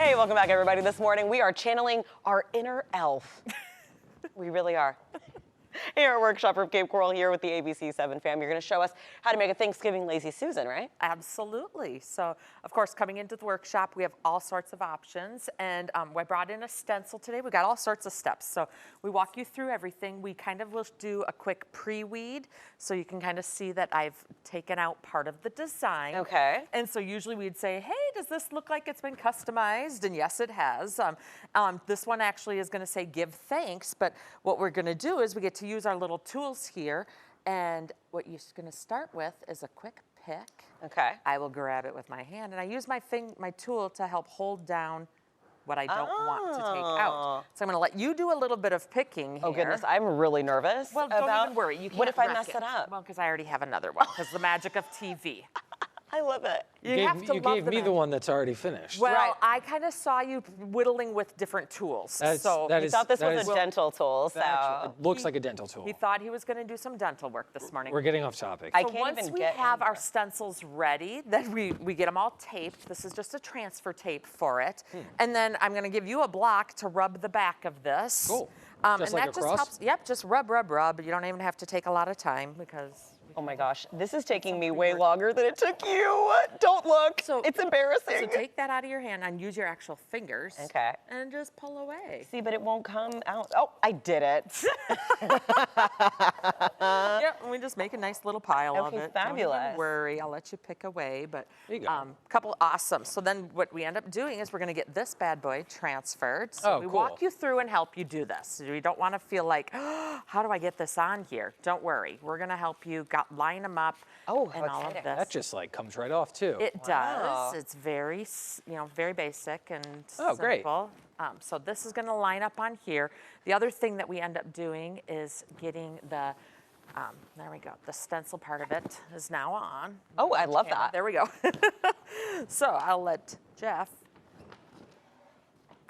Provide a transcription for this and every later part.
Hey, welcome back, everybody. This morning, we are channeling our inner elf. We really are. Here at Workshop from Cape Coral here with the ABC7 fam. You're going to show us how to make a Thanksgiving Lazy Susan, right? Absolutely. So, of course, coming into the workshop, we have all sorts of options. And I brought in a stencil today. We got all sorts of steps. So we walk you through everything. We kind of will do a quick pre-weed so you can kind of see that I've taken out part of the design. Okay. And so usually we'd say, hey, does this look like it's been customized? And yes, it has. This one actually is going to say give thanks. But what we're going to do is we get to use our little tools here, and what you're going to start with is a quick pick. Okay. I will grab it with my hand, and I use my tool to help hold down what I don't want to take out. So I'm going to let you do a little bit of picking here. Oh goodness, I'm really nervous. Well, don't even worry. You can't what if I wreck mess it up? Well, because I already have another one. Because the magic of TV. I love it. You gave me the one that's already finished. Well, Right. I kind of saw you whittling with different tools. He thought this was a dental tool, so. It looks like a dental tool. He thought he was going to do some dental work this morning. We're getting off topic. I So can't once even we get have in our there. stencils ready, then we get them all taped. This is just a transfer tape for it. And then I'm going to give you a block to rub the back of this. Cool. And Just like that a cross? helps. Yep, just rub, rub, rub. You don't even have to take a lot of time because. Oh my gosh, this is taking me way longer than it took you. Don't look, it's embarrassing. So take that out of your hand and use your actual fingers. Okay. And just pull away. See, but it won't come out. Oh, I did it. Yep, and we just make a nice little pile of Okay, it. fabulous. Don't even worry, I'll let you pick away. But There you go. couple awesome. So then what we end up doing is we're going to get this bad boy transferred. So Oh, we cool. walk you through and help you do this. We don't want to feel like, oh, how do I get this on here? Don't worry, we're going to help you line them up. Oh, how and all of exciting. this. That just like comes right off too. It Wow. does. It's very, very basic and Oh, great. simple. So this is going to line up on here. The other thing that we end up doing is getting the, there we go, the stencil part of it is now on. Oh, I love Camera. that. There we go. So I'll let Jeff,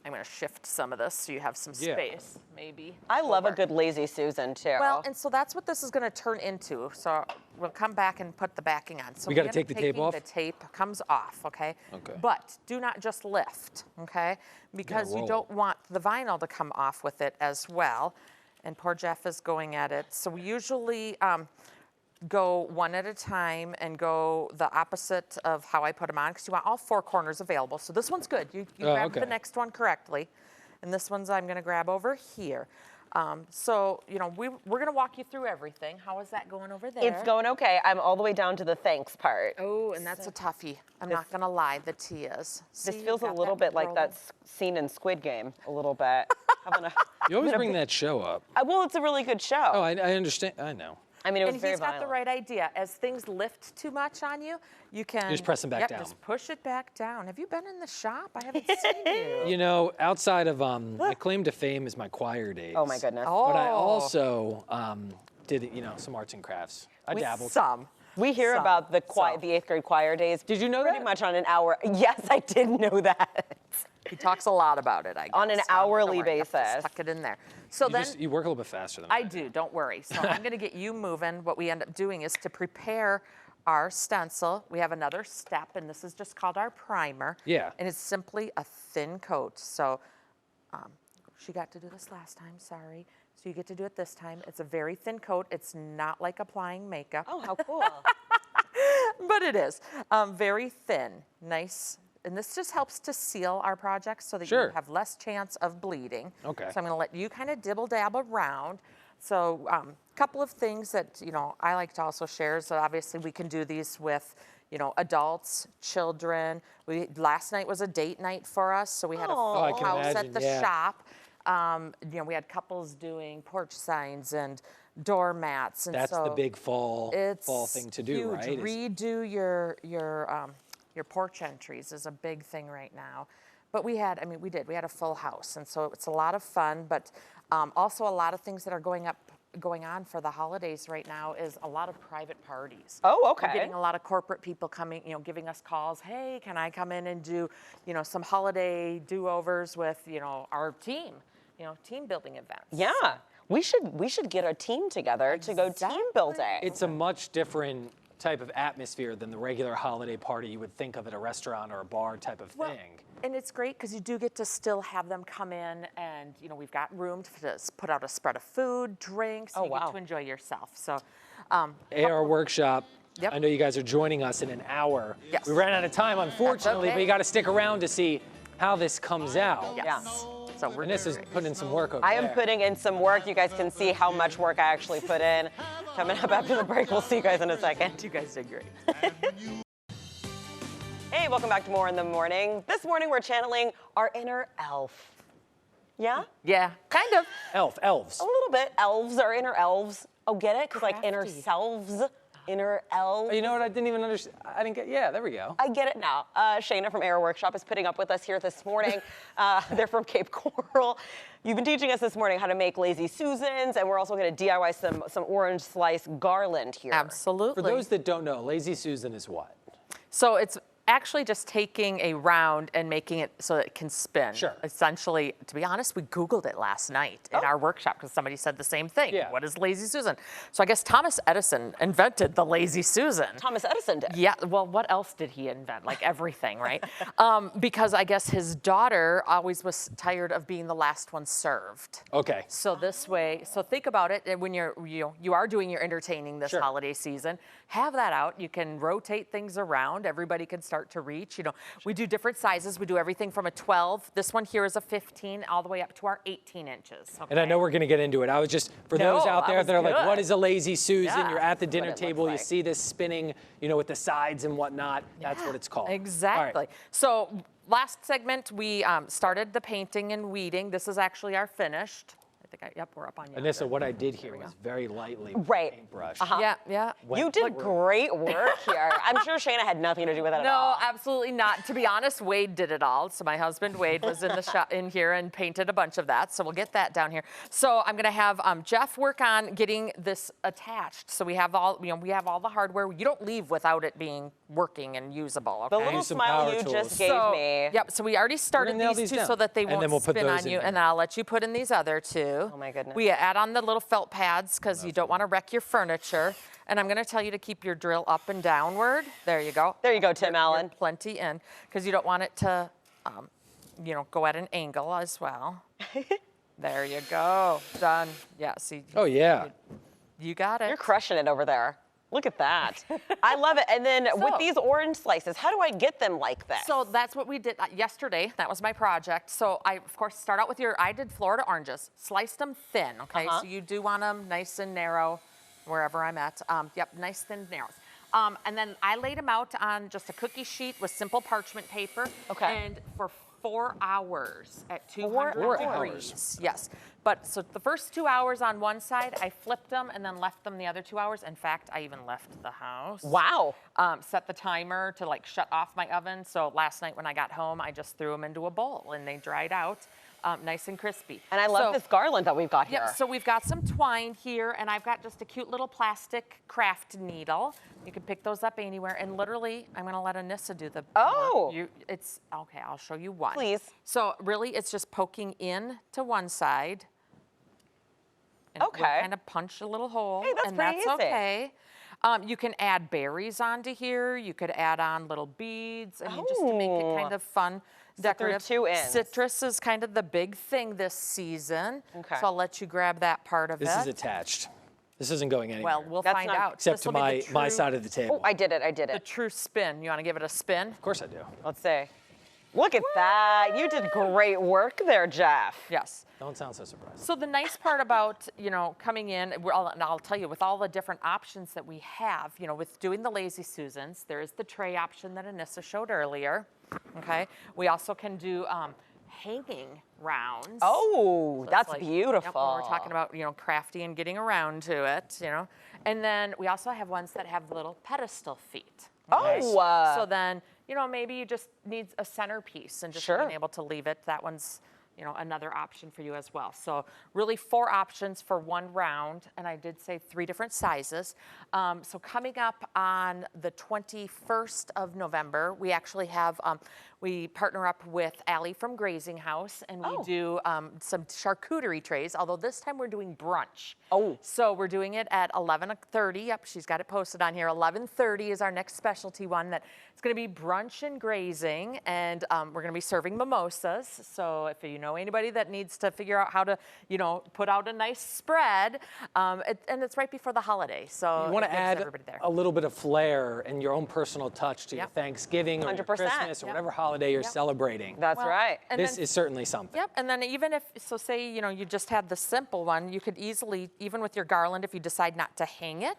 I'm going to shift some of this so you have some Yeah. space, maybe. I love a over. good Lazy Susan, too. Well, and so that's what this is going to turn into. So we'll come back and put the backing on. So We gotta end take up the tape taking off? The tape comes off, okay? Okay. But do not just lift, okay? Because you roll. don't want the vinyl to come off with it as well. And poor Jeff is going at it. So we usually go one at a time and go the opposite of how I put them on because you want all four corners available. So this one's good. You Oh, grabbed the okay. next one correctly. And this one's I'm going to grab over here. So, we're going to walk you through everything. How is that going over there? it's going okay. I'm all the way down to the thanks part. Oh, and that's a toughie. I'm not going to lie, the T is. This See, feels a got little bit like rolling. that scene in Squid Game, a little bit. You always bring that show up. Well, it's a really good show. Oh, I understand. I know. I mean, it was And very he's got violent. the right idea. As things lift too much on you, you can just press them back down. Just push it back down. Have you been in the shop? I haven't seen you. You know, outside of my claim to fame is my choir days. Oh my goodness. But I Oh. also did some arts and crafts. I With dabbled. some. We hear Some. about the Some. 8th grade choir days. Did you know Pretty that? much on an hour. Yes, I did know that. He talks a lot about it, I guess. On an Don't hourly worry, I'll just basis. Tuck it in there. So then You work a little bit faster than I do, don't worry. So I'm going to get you moving. What we end up doing is to prepare our stencil. We have another step, and this is just called our primer. Yeah. And it's simply a thin coat. So she got to do this last time, sorry. So you get to do it this time. It's a very thin coat. It's not like applying makeup. Oh, how cool. But it is very thin, nice. And this just helps to seal our projects so that Sure. you have less chance of bleeding. Okay. So I'm going to let you kind of dibble dab around. So a couple of things that, I like to also share. So obviously we can do these with, adults, children. Last night was a date night for us. So we had a Oh, full I can house imagine, at the yeah. shop. We had couples doing porch signs and doormats. And That's so the big fall it's thing to do, huge. right? Is- Redo your porch entries is a big thing right now. But we had a full house, and so it's a lot of fun. But also a lot of things that are going on for the holidays right now is a lot of private parties. Oh, We're okay. getting a lot of corporate people coming, giving us calls. Hey, can I come in and do, some holiday do-overs with, our team, team building events. Yeah. We should get a team together to go team building. It's a much different type of atmosphere than the regular holiday party you would think of at a restaurant or a bar type of thing. And it's great because you do get to still have them come in, and we've got room to put out a spread of food, drinks. Oh, you wow. get to enjoy yourself. So, AR workshop. Yep. I know you guys are joining us in an hour. Yes. We ran out of time, unfortunately, okay. but you got to stick around to see how this comes out. yes. So we're And this is putting in some work over I there. am putting in some work. You guys can see how much work I actually put in. Coming up after the break, we'll see you guys in a second. You guys did great. Hey, welcome back to More in the Morning. This morning we're channeling our inner elf. Yeah? Yeah, kind of. Elves. A little bit. Elves, our inner elves. Oh, get it? Because like inner Crafty. selves, inner elves. You know what? I didn't even understand. I didn't get. Yeah, there we go. I get it now. Shayna from Air Workshop is putting up with us here this morning. They're from Cape Coral. You've been teaching us this morning how to make Lazy Susans, and we're also going to DIY some orange slice garland here. Absolutely. For those that don't know, Lazy Susan is what? So it's actually just taking a round and making it so that it can spin. Sure. Essentially, to be honest, we Googled it last night in our workshop because somebody said the same thing. Yeah. What is Lazy Susan? So I guess Thomas Edison invented the Lazy Susan. Thomas Edison did. Yeah, well, what else did he invent? Like everything, right? Because I guess his daughter always was tired of being the last one served. Okay. So this way, so think about it, and when you are doing your entertaining this Sure. holiday season, have that out. You can rotate things around. Everybody can start to reach. We do different sizes. We do everything from a 12. This one here is a 15, all the way up to our 18 inches. And I know we're going to get into it. I was just, for No, those out that there was that are like, good. what is a Lazy Susan? Yeah, You're at the what dinner it looks table, you like. see this spinning, with the sides and whatnot. That's what it's called. Exactly. All right. So last segment, we started the painting and weeding. This is actually our finished. Yep, we're up on you. Anissa, what I did here was very lightly Right. paintbrush. Yeah, yeah. You did great work here. I'm sure Shayna had nothing to do with it at No, all. absolutely not. To be honest, Wade did it all. So my husband Wade was in the shop in here and painted a bunch of that. So we'll get that down here. So I'm gonna have Jeff work on getting this attached. So we have all the hardware. You don't leave without it being working and usable. The Okay. little Use some smile power you tools. just gave So, me. Yep. So we already started nail these these two so down. that they And won't then we'll put spin those on in you, here. and then I'll let you put in these other two. Oh my goodness. We add on the little felt pads because you don't want to wreck your furniture. And I'm going to tell you to keep your drill up and downward. There you go. There you go, Tim You're Allen. plenty in because you don't want it to, go at an angle as well. There you go. Done. Yeah. See. Oh, yeah. You got it. You're crushing it over there. Look at that. I love it. And then with So- these orange slices, how do I get them like this? So that's what we did yesterday. That was my project. So I, of course, start out with I did Florida oranges, sliced them thin, okay? So you do want them nice and narrow wherever I'm at. Yep, nice thin narrows. And then I laid them out on just a cookie sheet with simple parchment paper. Okay. And for 4 hours at 200 4 degrees. Yes. But so the first 2 hours on one side, I flipped them and then left them the other 2 hours. In fact, I even left the house. Wow. Set the timer to shut off my oven. So last night when I got home, I just threw them into a bowl and they dried out nice and crispy. And I love this garland that we've got here. Yeah, so we've got some twine here, and I've got just a cute little plastic craft needle. You can pick those up anywhere, and literally, I'm gonna let Anissa do the Oh. work. It's okay, I'll show you one. Please. So really, it's just poking in to one side. And Okay. we'll kind of punch a little hole, Hey, that's and pretty that's easy. okay. You can add berries onto here. You could add on little beads, and just to make it kind of fun, through decorative. 2 ends. Citrus is kind of the big thing this season. Okay. So I'll let you grab that part of This it. is attached. This isn't going anywhere. Well, we'll That's find not- out. Except This to will be the my true- side of the table. Oh, I did it. The true spin. You want to give it a spin? Of course I do. Let's see. Look at that. You did great work there, Jeff. Yes. Don't sound so surprised. So the nice part about, coming in, and I'll tell you, with all the different options that we have, with doing the Lazy Susans, there is the tray option that Anissa showed earlier, okay? We also can do hanging rounds. Oh, So that's it's beautiful. Yep, when we're talking about, crafty and getting around to it, And then we also have ones that have little pedestal feet. okay? Oh. So then, maybe you just need a centerpiece and just Sure. being able to leave it. That one's, another option for you as well. So really 4 options for one round, and I did say 3 different sizes. So coming up on the 21st of November, we actually have, We partner up with Allie from Grazing House, and we do some charcuterie trays, although this time we're doing brunch. Oh. So we're doing it at 11:30. Yep, she's got it posted on here. 11:30 is our next specialty one. That it's going to be brunch and grazing, and we're going to be serving mimosas. So if you know anybody that needs to figure out how to, put out a nice spread, and it's right before the holiday, so You want it to makes add everybody there. a little bit of flair and your own personal touch to your Thanksgiving or your 100%. Christmas or whatever holiday you're celebrating. That's right. And This then- is certainly something. Yep, and then even if, so say, you just had the simple one, you could easily, even with your garland, if you decide not to hang it,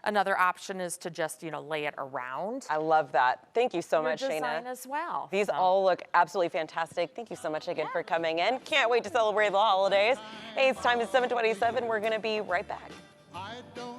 another option is to just, lay it around I love that. Thank you so your much, design Shayna. as well. These So- all look absolutely fantastic. Thank you so much again for coming in. Can't wait to celebrate the holidays. Hey, it's time is 7:27. We're going to be right back.